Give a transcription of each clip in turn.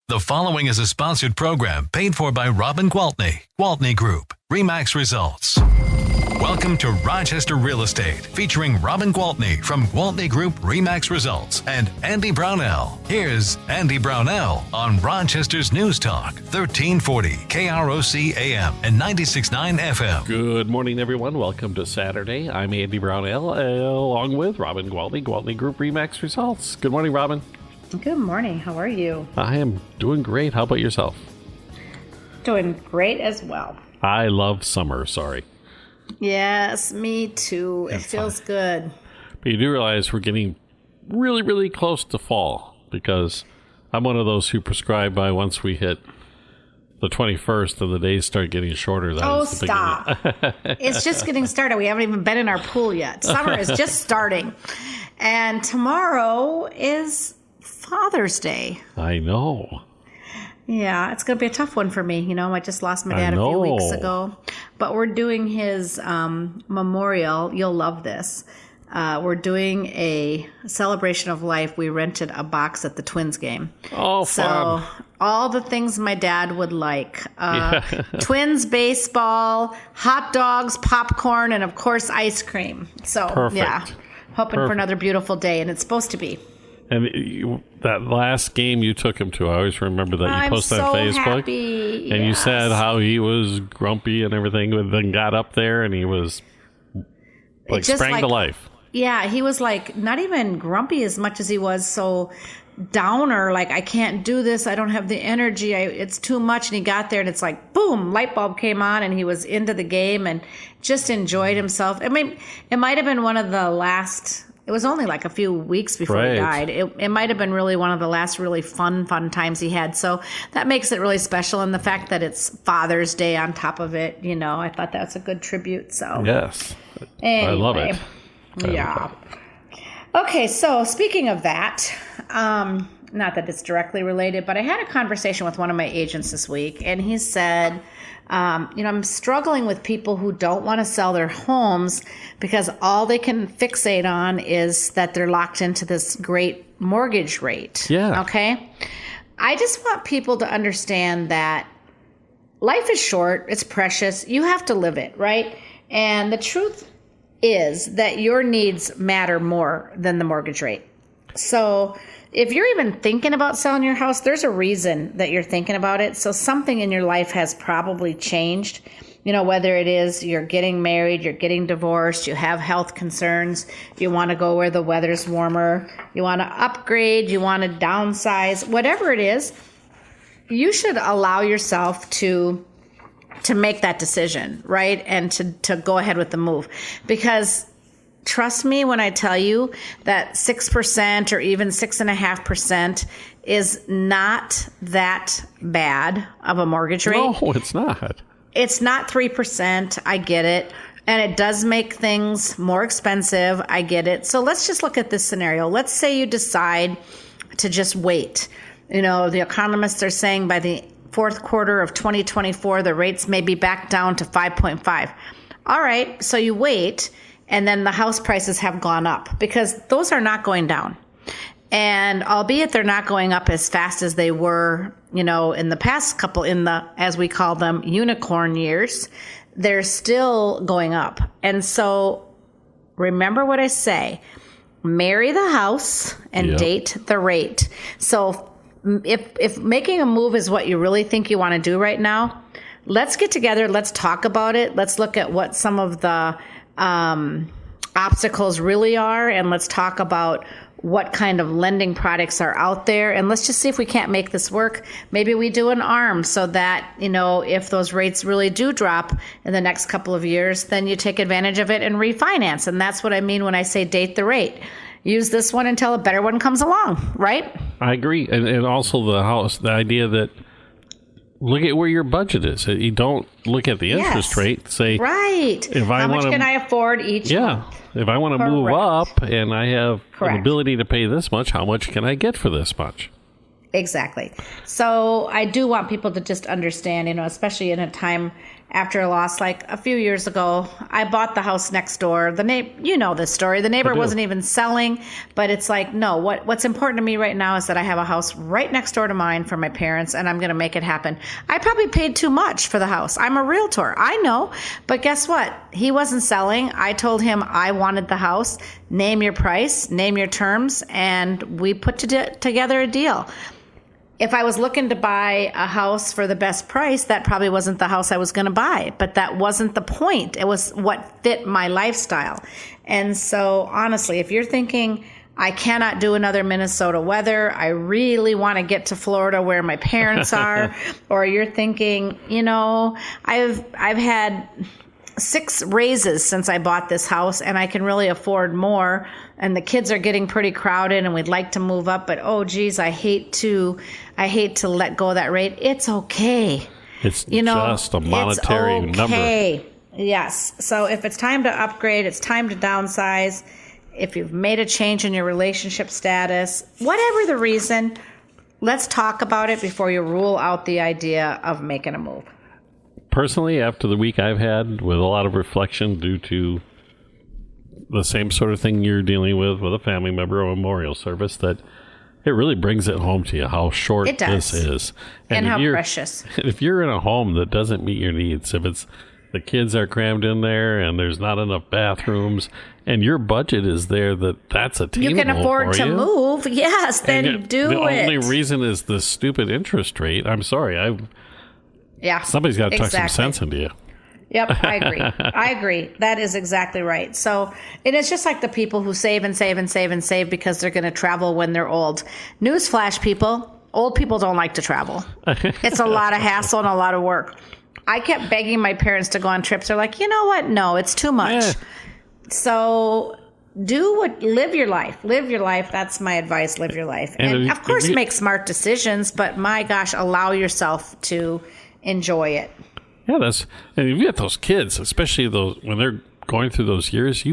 The following is a sponsored program paid for by Robin Gwaltney Group-RE Results. Welcome to Rochester Real Estate, featuring Robin Gwaltney from Gwaltney Group-RE Results and Andy Brownell. Here's Andy Brownell on Rochester's News Talk, 1340 KROC AM and 96.9 FM. Good morning, everyone. Welcome to Saturday. I'm Andy Brownell, along with Robin Gwaltney Group-RE Results. Good morning, Robin. Good morning. How are you? I am doing great. How about yourself? Doing great as well. I love summer. Sorry. Yes, me too. It feels good. But you do realize we're getting really, really close to fall, because I'm one of those who prescribe by once we hit the 21st and the days start getting shorter. Stop. It's just getting started. We haven't even been in our pool yet. Summer is just starting. And tomorrow is Father's Day. I know. Yeah, it's going to be a tough one for me. You know, I just lost my dad a few weeks ago. But we're doing his memorial. You'll love this. We're doing a celebration of life. We rented a box at the Twins game. Oh, fun. So all the things my dad would like. Twins baseball, hot dogs, popcorn, and, of course, ice cream. So, Perfect. Yeah, hoping for another beautiful day. And it's supposed to be. And that last game you took him to, I always remember that you posted on Facebook. Happy. And yes. you said how he was grumpy and everything, but then got up there and he was sprang to life. Yeah, he was not even grumpy as much as he was so downer, I can't do this, I don't have the energy, it's too much. And he got there and it's boom, light bulb came on and he was into the game and just enjoyed himself. I mean, it might have been one of the last... It was only a few weeks before he died. It might have been really one of the last really fun times he had. So that makes it really special. And the fact that it's Father's Day on top of it, I thought that's a good tribute. So yes, anyway, I love it. Yeah. Okay, so speaking of that, not that it's directly related, but I had a conversation with one of my agents this week, and he said, I'm struggling with people who don't want to sell their homes because all they can fixate on is that they're locked into this great mortgage rate. Yeah. Okay? I just want people to understand that life is short. It's precious. You have to live it, right? And the truth is that your needs matter more than the mortgage rate. So if you're even thinking about selling your house, there's a reason that you're thinking about it. So something in your life has probably changed. Whether it is you're getting married, you're getting divorced, you have health concerns, you want to go where the weather's warmer, you want to upgrade, you want to downsize, whatever it is, you should allow yourself to make that decision, right? And to go ahead with the move. Because trust me when I tell you that 6% or even 6.5% is not that bad of a mortgage rate. No, it's not. It's not 3%. I get it. And it does make things more expensive. I get it. So let's just look at this scenario. Let's say you decide to just wait. The economists are saying by the fourth quarter of 2024, the rates may be back down to 5.5. All right. So you wait. And then the house prices have gone up because those are not going down. And albeit they're not going up as fast as they were, in the past couple, as we call them, unicorn years, they're still going up. And so remember what I say, marry the house and date the rate. So if making a move is what you really think you want to do right now, let's get together. Let's talk about it. Let's look at what some of the obstacles really are, and let's talk about what kind of lending products are out there, and let's just see if we can't make this work. Maybe we do an ARM so that, if those rates really do drop in the next couple of years, then you take advantage of it and refinance. And that's what I mean when I say date the rate. Use this one until a better one comes along, right? I agree. And also the idea that look at where your budget is. You don't look at the interest rate. Say, right. How much can I afford each month? If I want to move up and I have an ability to pay this much, how much can I get for this much? Exactly. So I do want people to just understand, especially in a time after a loss like a few years ago. I bought the house next door. You know this story. The neighbor wasn't even selling, but it's like, no, what's important to me right now is that I have a house right next door to mine for my parents, and I'm going to make it happen. I probably paid too much for the house. I'm a realtor. I know. But guess what? He wasn't selling. I told him I wanted the house. Name your price, name your terms, and we put together a deal. If I was looking to buy a house for the best price, that probably wasn't the house I was going to buy. But that wasn't the point. It was what fit my lifestyle. And so, honestly, if you're thinking, I cannot do another Minnesota weather, I really want to get to Florida where my parents are, or you're thinking, I've had 6 raises since I bought this house, and I can really afford more, and the kids are getting pretty crowded and we'd like to move up, but oh geez, I hate to let go of that rate. It's okay. It's just a monetary number. Yes. So if it's time to upgrade, it's time to downsize. If you've made a change in your relationship status, whatever the reason, let's talk about it before you rule out the idea of making a move. Personally, after the week I've had with a lot of reflection due to the same sort of thing you're dealing with a family member or a memorial service, that it really brings it home to you how short this is. And how precious. If you're in a home that doesn't meet your needs, if it's the kids are crammed in there and there's not enough bathrooms and your budget is there, that's attainable. You can afford to move. Yes, then do it. The only reason is the stupid interest rate. I'm sorry. Somebody's got to tuck some sense into you. Yep, I agree. That is exactly right. So it is just like the people who save and save and save and save because they're going to travel when they're old. Newsflash, people, old people don't like to travel. It's a lot of hassle and a lot of work. I kept begging my parents to go on trips. They're like, you know what? No, it's too much. Yeah. So live your life. Live your life. That's my advice. Live your life. And of course, make smart decisions, but my gosh, allow yourself to enjoy it. Yeah, and you get those kids, especially when they're going through those years.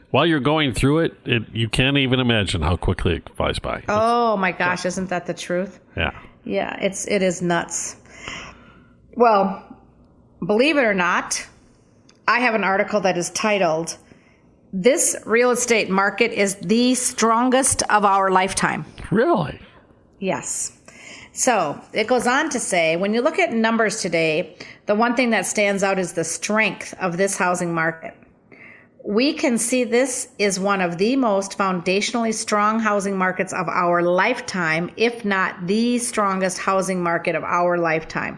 While you're going through it, you can't even imagine how quickly it flies by. Oh my gosh, isn't that the truth? Yeah. Yeah, it is nuts. Well, believe it or not, I have an article that is titled, "This real estate market is the strongest of our lifetime." Really? Yes. So it goes on to say, when you look at numbers today, the one thing that stands out is the strength of this housing market. We can see this is one of the most foundationally strong housing markets of our lifetime, if not the strongest housing market of our lifetime.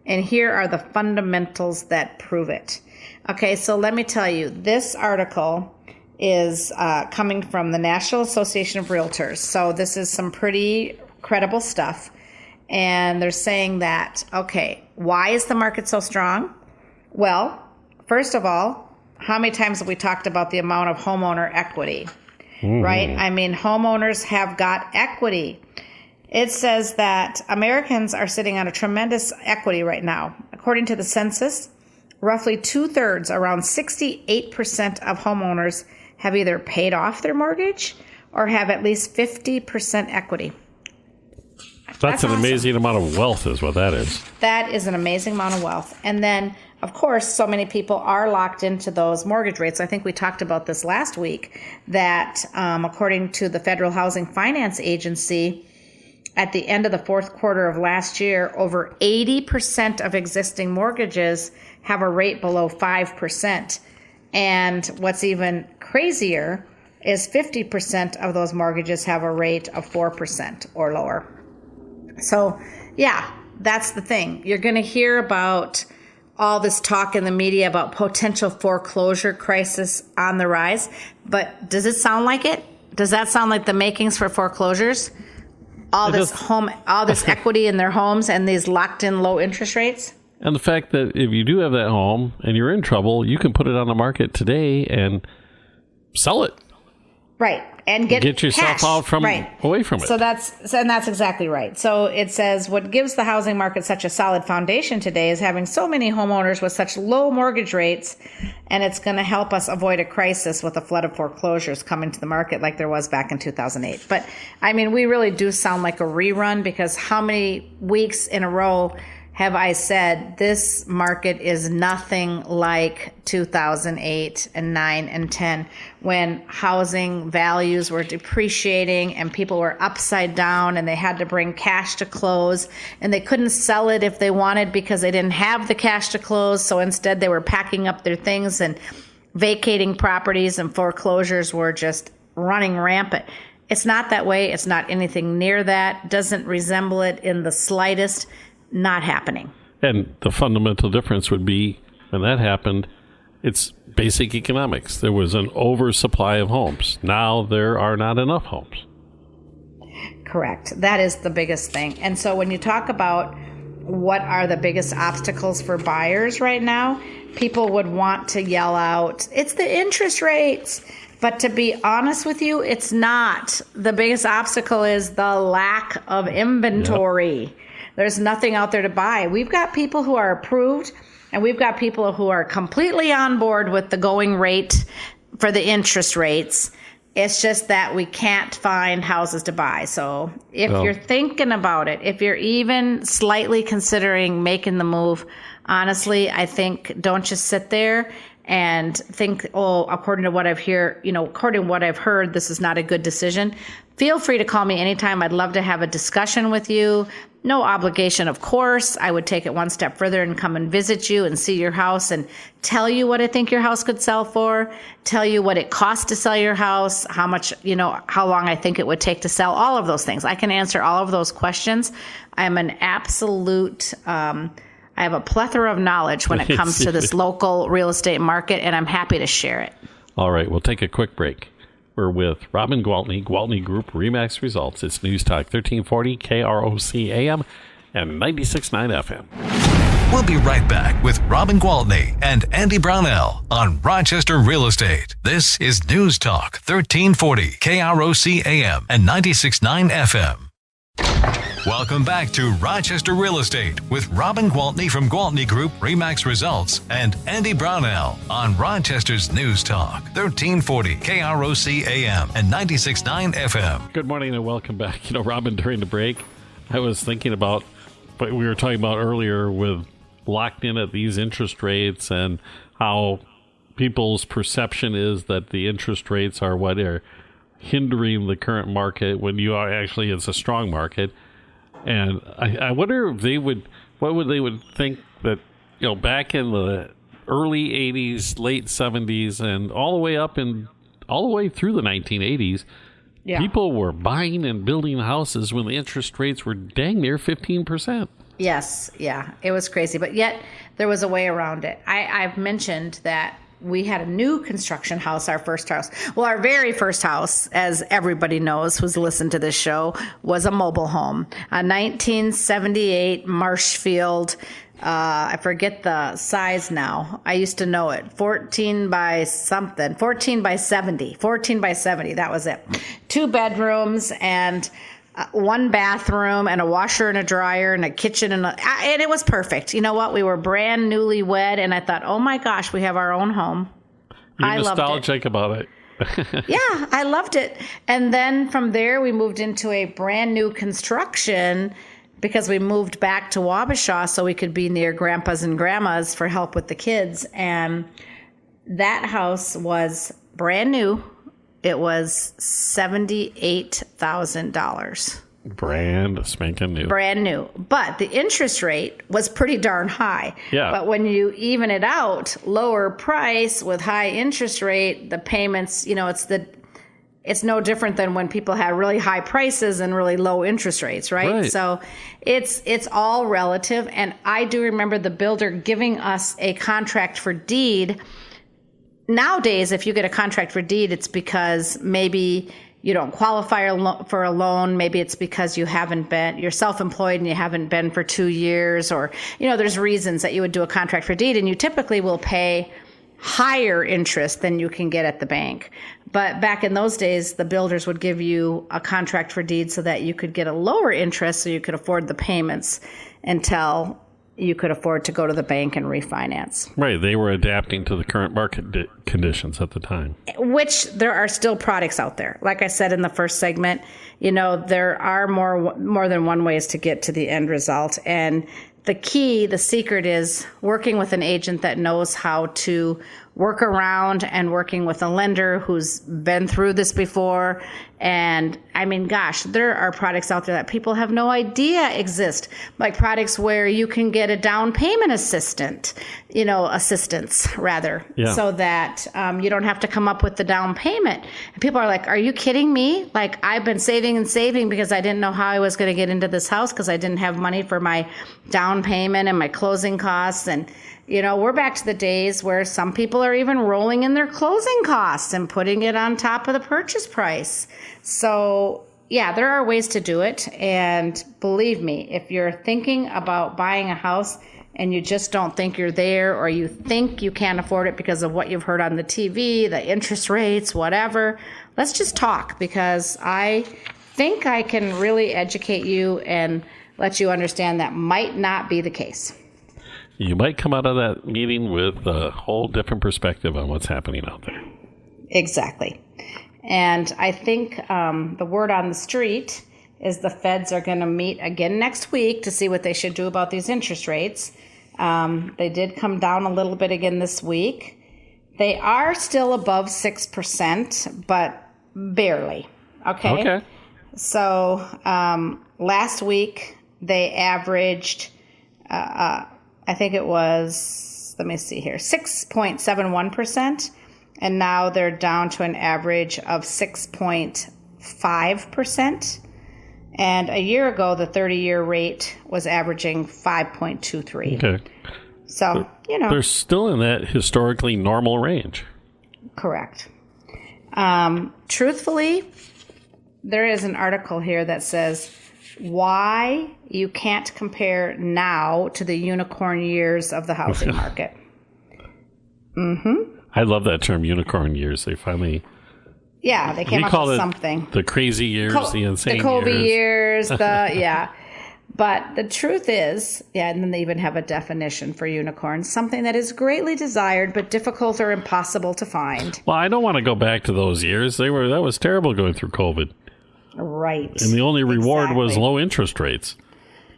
And here are the fundamentals that prove it. Okay, so let me tell you, this article is coming from the National Association of Realtors. So this is some pretty credible stuff. And they're saying that, okay, why is the market so strong? Well, first of all, how many times have we talked about the amount of homeowner equity, right? I mean, homeowners have got equity. It says that Americans are sitting on a tremendous equity right now. According to the census, roughly 2/3, around 68% of homeowners have either paid off their mortgage or have at least 50% equity. That's an awesome. Amazing amount of wealth is what that is. That is an amazing amount of wealth. And then, of course, so many people are locked into those mortgage rates. I think we talked about this last week, that according to the Federal Housing Finance Agency, at the end of the fourth quarter of last year, over 80% of existing mortgages have a rate below 5%. And what's even crazier is 50% of those mortgages have a rate of 4% or lower. So, yeah, that's the thing. You're going to hear about all this talk in the media about potential foreclosure crisis on the rise. But does it sound like it? Does that sound like the makings for foreclosures? All this equity in their homes and these locked in low interest rates? And the fact that if you do have that home and you're in trouble, you can put it on the market today and sell it. Right. And get yourself cash. Out from away from it. So that's exactly right. So it says what gives the housing market such a solid foundation today is having so many homeowners with such low mortgage rates, and it's going to help us avoid a crisis with a flood of foreclosures coming to the market like there was back in 2008. But I mean, we really do sound like a rerun, because how many weeks in a row have I said this market is nothing like 2008 and 9 and 10, when housing values were depreciating and people were upside down and they had to bring cash to close and they couldn't sell it if they wanted because they didn't have the cash to close. So instead they were packing up their things and vacating properties, and foreclosures were just running rampant. It's not that way. It's not anything near that. Doesn't resemble it in the slightest. Not happening. And the fundamental difference would be when that happened, it's basic economics. There was an oversupply of homes. Now there are not enough homes. Correct. That is the biggest thing. And so when you talk about what are the biggest obstacles for buyers right now, people would want to yell out, it's the interest rates. But to be honest with you, it's not. The biggest obstacle is the lack of inventory. Yep. There's nothing out there to buy. We've got people who are approved, and we've got people who are completely on board with the going rate for the interest rates. It's just that we can't find houses to buy. So if you're thinking about it, if you're even slightly considering making the move, honestly, I think don't just sit there and think, oh, according to what I've heard, this is not a good decision. Feel free to call me anytime. I'd love to have a discussion with you. No obligation, of course. I would take it one step further and come and visit you and see your house and tell you what I think your house could sell for, tell you what it costs to sell your house, how much, how long I think it would take to sell, all of those things. I can answer all of those questions. I'm an absolute, I have a plethora of knowledge when it comes to this local real estate market, and I'm happy to share it. All right, we'll take a quick break. We're with Robin Gwaltney, Gwaltney Group RE/MAX Results. It's News Talk 1340 KROC AM and 96.9 FM. We'll be right back with Robin Gwaltney and Andy Brownell on Rochester Real Estate. This is News Talk 1340 KROC AM and 96.9 FM. Welcome back to Rochester Real Estate with Robin Gwaltney from Gwaltney Group RE/MAX Results and Andy Brownell on Rochester's News Talk 1340 KROC AM and 96.9 FM. Good morning and welcome back. Robin, during the break, I was thinking about what we were talking about earlier with locked in at these interest rates and how people's perception is that the interest rates are what are hindering the current market when it's a strong market. And I wonder if they would think that, back in the early 80s, late 70s, and all the way through the 1980s, people were buying and building houses when the interest rates were dang near 15%. Yes, yeah, it was crazy. But yet there was a way around it. I've mentioned that we had a new construction house, our first house. Well, our very first house, as everybody knows who's listened to this show, was a mobile home. A 1978 Marshfield, I forget the size now. I used to know it. 14 by 70. 14 by 70, that was it. 2 bedrooms and one bathroom and a washer and a dryer and a kitchen and it was perfect. You know what? We were brand newly wed, and I thought, oh my gosh, we have our own home. You're nostalgic about it. Yeah, I loved it. And then from there, we moved into a brand new construction because we moved back to Wabasha so we could be near grandpas and grandmas for help with the kids. And that house was brand new. It was $78,000. Brand spanking new. Brand new. But the interest rate was pretty darn high. Yeah. But when you even it out, lower price with high interest rate, the payments, it's no different than when people had really high prices and really low interest rates, right? So it's all relative. And I do remember the builder giving us a contract for deed. Nowadays, if you get a contract for deed, it's because maybe you don't qualify for a loan. Maybe it's because you're self-employed and you haven't been for 2 years, or, there's reasons that you would do a contract for deed, and you typically will pay higher interest than you can get at the bank. But back in those days, the builders would give you a contract for deed so that you could get a lower interest so you could afford the payments until you could afford to go to the bank and refinance. Right. They were adapting to the current market conditions at the time. Which there are still products out there. Like I said in the first segment, there are more than one ways to get to the end result. And the secret is working with an agent that knows how to work around and working with a lender who's been through this before. And I mean, gosh, there are products out there that people have no idea exist, like products where you can get a down payment assistance rather, so that you don't have to come up with the down payment. And people are like, are you kidding me? Like, I've been saving and saving because I didn't know how I was going to get into this house because I didn't have money for my down payment and my closing costs. And we're back to the days where some people are even rolling in their closing costs and putting it on top of the purchase price. So, yeah, there are ways to do it. And believe me, if you're thinking about buying a house and you just don't think you're there, or you think you can't afford it because of what you've heard on the TV, the interest rates, whatever, let's just talk, because I think I can really educate you and let you understand that might not be the case. You might come out of that meeting with a whole different perspective on what's happening out there. Exactly. And I think the word on the street is the feds are going to meet again next week to see what they should do about these interest rates. They did come down a little bit again this week. They are still above 6%, but barely. Okay. So last week they averaged, I think it was, let me see here, 6.71%. And now they're down to an average of 6.5%. And a year ago, the 30-year rate was averaging 5.23. Okay. So, they're still in that historically normal range. Correct. Truthfully, there is an article here that says why you can't compare now to the unicorn years of the housing market. I love that term, unicorn years. They finally... Yeah, they came up with something. The crazy years, the insane years. The Kobe years, yeah. But the truth is, and then they even have a definition for unicorns, something that is greatly desired but difficult or impossible to find. Well, I don't want to go back to those years. That was terrible going through COVID. Right. And the only reward was low interest rates.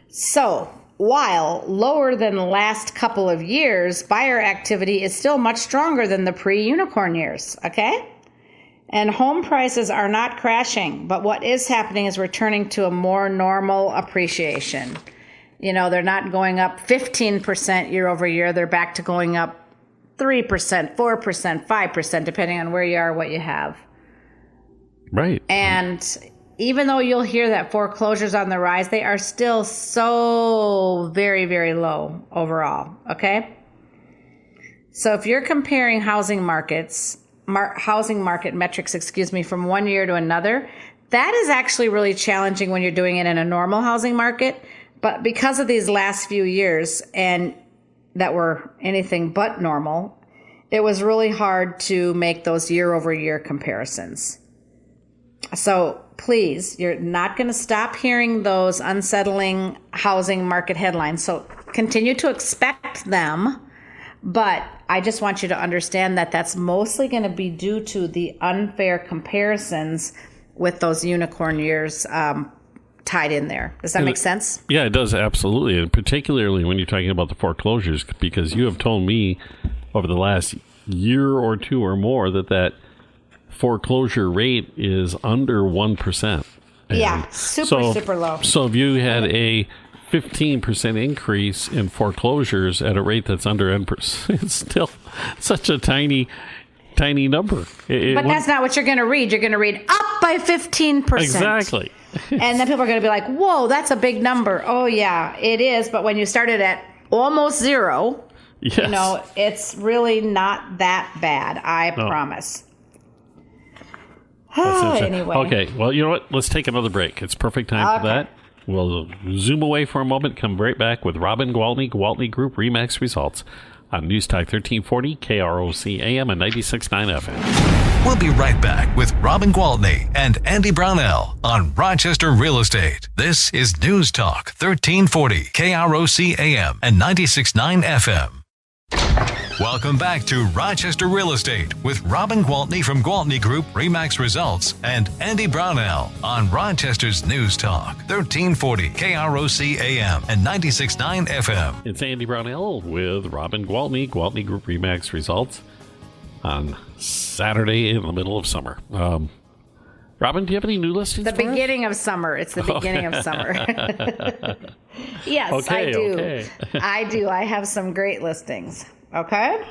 So, while lower than the last couple of years, buyer activity is still much stronger than the pre-unicorn years, okay? And home prices are not crashing, but what is happening is returning to a more normal appreciation. They're not going up 15% year over year. They're back to going up 3%, 4%, 5%, depending on where you are, what you have. Right. And even though you'll hear that foreclosures on the rise, they are still so very, very low overall, okay? So if you're comparing housing market metrics, from one year to another, that is actually really challenging when you're doing it in a normal housing market. But because of these last few years and that were anything but normal, it was really hard to make those year over year comparisons. So please, you're not going to stop hearing those unsettling housing market headlines. So continue to expect them. But I just want you to understand that that's mostly going to be due to the unfair comparisons with those unicorn years tied in there. Does that make sense? Yeah, it does, absolutely. And particularly when you're talking about the foreclosures, because you have told me over the last year or two or more that foreclosure rate is under 1%. And super low. So if you had a 15% increase in foreclosures at a rate that's under 10%, it's still such a tiny number. But that's not what you're going to read. You're going to read up by 15%. Exactly. And then people are going to be like, whoa, that's a big number. Oh, yeah, it is. But when you started at almost zero, yes. It's really not that bad. I promise. Anyway. Okay, well, you know what? Let's take another break. It's perfect time for that. We'll zoom away for a moment, come right back with Robin Gwaltney, Gwaltney Group RE/MAX results on News Talk 1340, KROC AM and 96.9 FM. We'll be right back with Robin Gwaltney and Andy Brownell on Rochester Real Estate. This is News Talk 1340, KROC AM and 96.9 FM. Welcome back to Rochester Real Estate with Robin Gwaltney from Gwaltney Group RE/MAX Results and Andy Brownell on Rochester's News Talk, 1340 KROC AM and 96.9 FM. It's Andy Brownell with Robin Gwaltney, Gwaltney Group RE/MAX Results on Saturday in the middle of summer. Robin, do you have any new listings The for us? beginning of summer. It's the beginning of summer. Yes, Okay, I do. okay. I do. I have some great listings. Okay?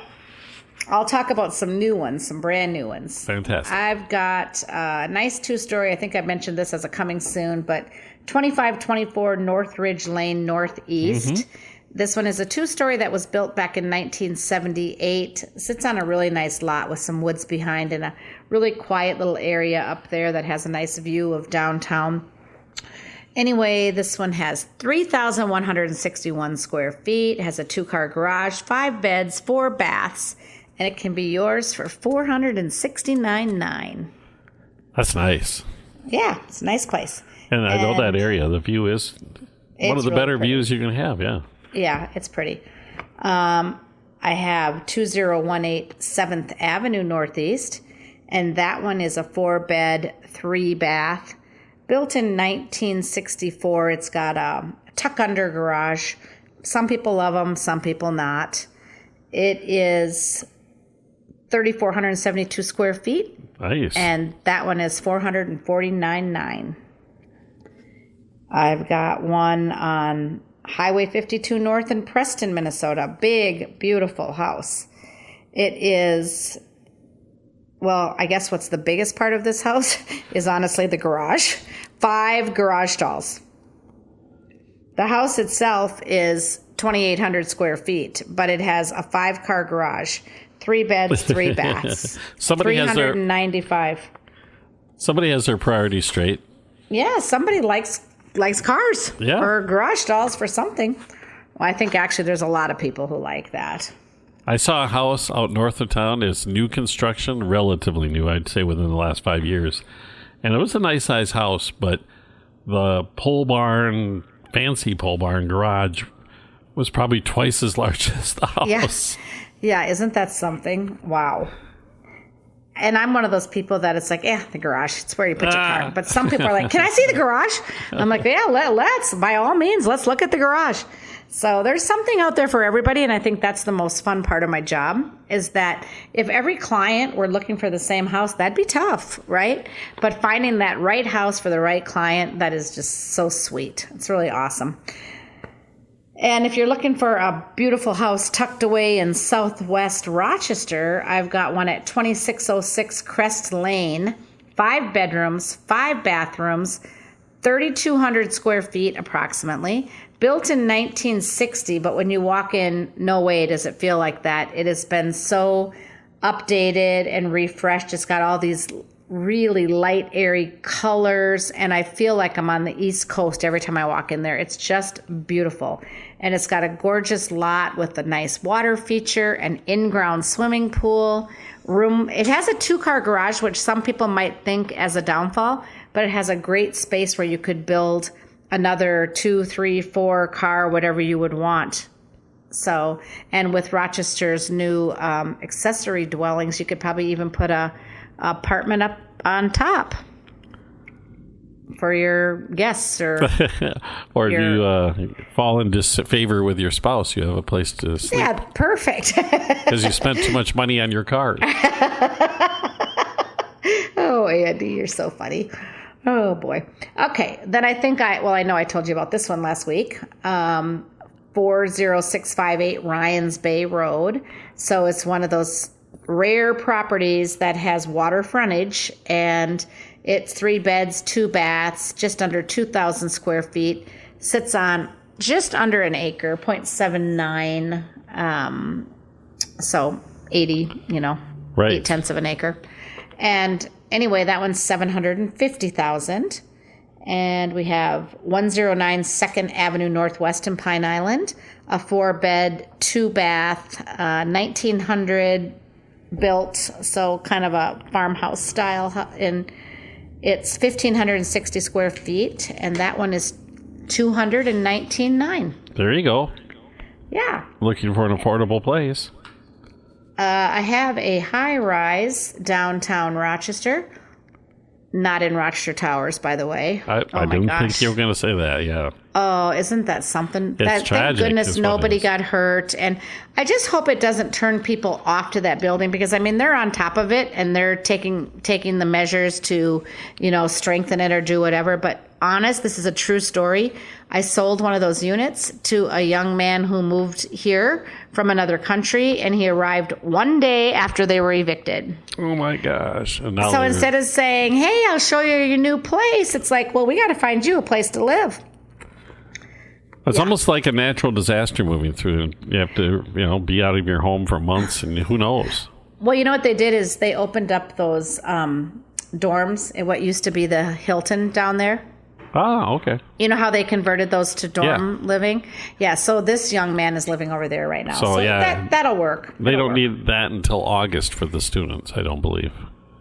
I'll talk about some new ones, some brand new ones. Fantastic. I've got a nice two-story. I think I mentioned this as a coming soon, but 2524 Northridge Lane Northeast. This one is a two-story that was built back in 1978. Sits on a really nice lot with some woods behind and a really quiet little area up there that has a nice view of downtown. Anyway, this one has 3,161 square feet, has a two-car garage, 5 beds, 4 baths, and it can be yours for $469,900. That's nice. Yeah, it's a nice place. And I know that area. The view is one of the really better pretty. views you can have, yeah. Yeah, it's pretty. I have 2018 7th Avenue Northeast, and that one is a 4-bed, 3-bath. Built in 1964. It's got a tuck-under garage. Some people love them, some people not. It is 3,472 square feet, Nice. and that one is $449,900. I've got one on Highway 52 North in Preston, Minnesota. Big, beautiful house. It is, well, I guess what's the biggest part of this house is honestly the garage. 5 garage stalls. The house itself is 2,800 square feet, but it has a 5-car garage, 3 beds, 3 baths. Somebody has their 395. Somebody has their priorities straight. Yeah, somebody likes cars Yeah. or garage stalls for something. Well, I think actually there's a lot of people who like that. I saw a house out north of town. It's new construction, relatively new, I'd say within the last 5 years. And it was a nice size house, but the pole barn, fancy pole barn garage was probably twice as large as the house. Yes. Yeah, isn't that something? Wow. And I'm one of those people that it's like, the garage, it's where you put your car. But some people are like, can I see the garage? I'm like, yeah, let's, by all means, let's look at the garage. So there's something out there for everybody, and I think that's the most fun part of my job, is that if every client were looking for the same house, that'd be tough, right? But finding that right house for the right client, that is just so sweet. It's really awesome. And if you're looking for a beautiful house tucked away in southwest Rochester, I've got one at 2606 Crest Lane, 5 bedrooms, 5 bathrooms, 3,200 square feet approximately. Built in 1960, but when you walk in, no way does it feel like that. It has been so updated and refreshed. It's got all these really light, airy colors, and I feel like I'm on the East Coast every time I walk in there. It's just beautiful. And it's got a gorgeous lot with a nice water feature, an in-ground swimming pool, room. It has a 2-car garage, which some people might think as a downfall, but it has a great space where you could build another 2, 3, 4 car, whatever you would want. So, and with Rochester's new accessory dwellings, you could probably even put a apartment up on top for your guests, or or if you fall in disfavor with your spouse, you have a place to sleep. Yeah, perfect. Because you spent too much money on your cars. Oh, Andy, you're so funny. Oh, boy. Okay, then I think I know I told you about this one last week. 40658 Ryans Bay Road. So it's one of those rare properties that has water frontage, and it's 3 beds, 2 baths, just under 2,000 square feet. Sits on just under an acre, 0.79. So 80, Right. 0.8 of an acre. And anyway, that one's $750,000. And we have 109 2nd Avenue Northwest in Pine Island, a 4-bed, 2-bath, 1900 built, so kind of a farmhouse style. And it's 1,560 square feet, and that one is $219,900. There you go. Yeah. Looking for an affordable place. I have a high-rise downtown Rochester. Not in Rochester Towers, by the way. I didn't think you were going to say that, yeah. Oh, isn't that something? It's tragic. Thank goodness nobody got hurt. And I just hope it doesn't turn people off to that building because, I mean, they're on top of it and they're taking the measures to, strengthen it or do whatever. But honest, this is a true story. I sold one of those units to a young man who moved here from another country, and he arrived one day after they were evicted. Oh, my gosh. And so instead of saying, hey, I'll show you your new place, it's like, well, we got to find you a place to live. It's almost like a natural disaster moving through. You have to, be out of your home for months, and who knows? Well, you know what they did is they opened up those dorms in what used to be the Hilton down there. Ah, okay. You know how they converted those to dorm living? Yeah, so this young man is living over there right now. So that'll work. They don't need that until August for the students, I don't believe.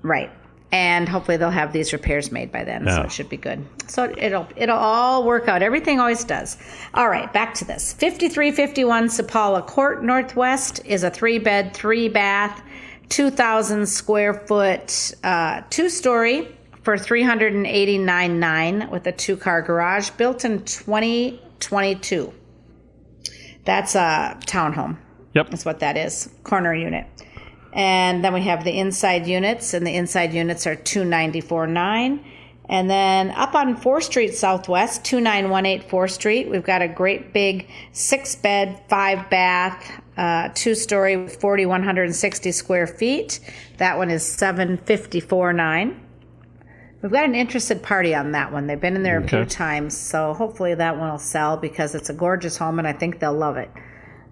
Right. And hopefully they'll have these repairs made by then, so it should be good. So it'll all work out. Everything always does. All right, back to this. 5351 Sapala Court Northwest is a 3-bed, 3-bath, 2,000 square foot, 2-story for $389,900 with a 2-car garage, built in 2022. That's a townhome. Yep. That's what that is. Corner unit. And then we have the inside units, and the inside units are $294,900. And then up on 4th Street Southwest, 2918 4th Street, we've got a great big 6-bed, 5-bath, 2-story with 4,160 square feet. That one is $754,900. We've got an interested party on that one. They've been in there a few times, so hopefully that one will sell because it's a gorgeous home, and I think they'll love it.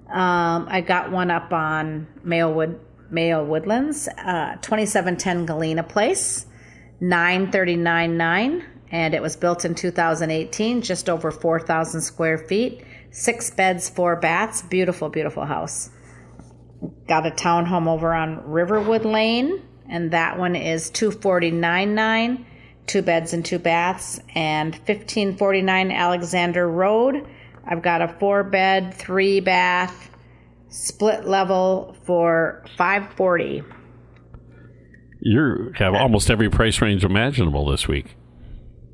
I got one up on Mayo Woodlands, 2710 Galena Place, $939,900, and it was built in 2018, just over 4,000 square feet, 6 beds, 4 baths, beautiful, beautiful house. Got a townhome over on Riverwood Lane, and that one is $249,900, 2 beds and 2 baths, and 1549 Alexander Road. I've got a 4-bed, 3-bath, split level for $540,000. You have almost every price range imaginable this week.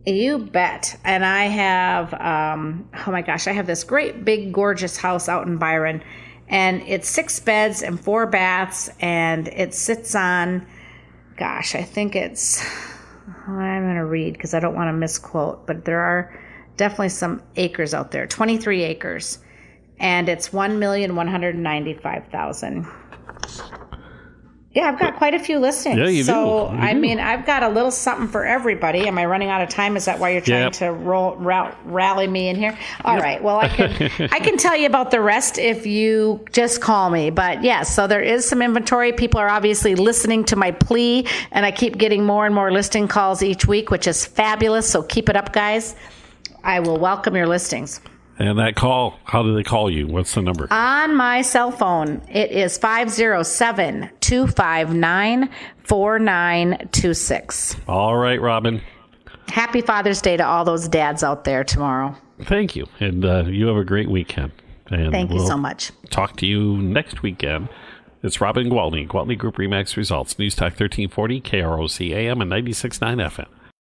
You bet. And I have, oh my gosh, I have this great big gorgeous house out in Byron, and it's 6 beds and 4 baths, and it sits on, gosh, I think it's, I'm going to read because I don't want to misquote, but there are definitely some acres out there, 23 acres. And it's $1,195,000. Yeah, I've got quite a few listings. Yeah, you do. I mean, I've got a little something for everybody. Am I running out of time? Is that why you're trying to rally me in here? All right. Well, I can tell you about the rest if you just call me. But yeah, so there is some inventory. People are obviously listening to my plea, and I keep getting more and more listing calls each week, which is fabulous. So keep it up, guys. I will welcome your listings. And that call, how do they call you? What's the number? On my cell phone, it is 507-259-4926. All right, Robin. Happy Father's Day to all those dads out there tomorrow. Thank you. And you have a great weekend. And Thank you so much. Talk to you next weekend. It's Robin Gwaltney, Gwaltney Group-RE Results, News Talk 1340, KROC AM and 96.9 FM.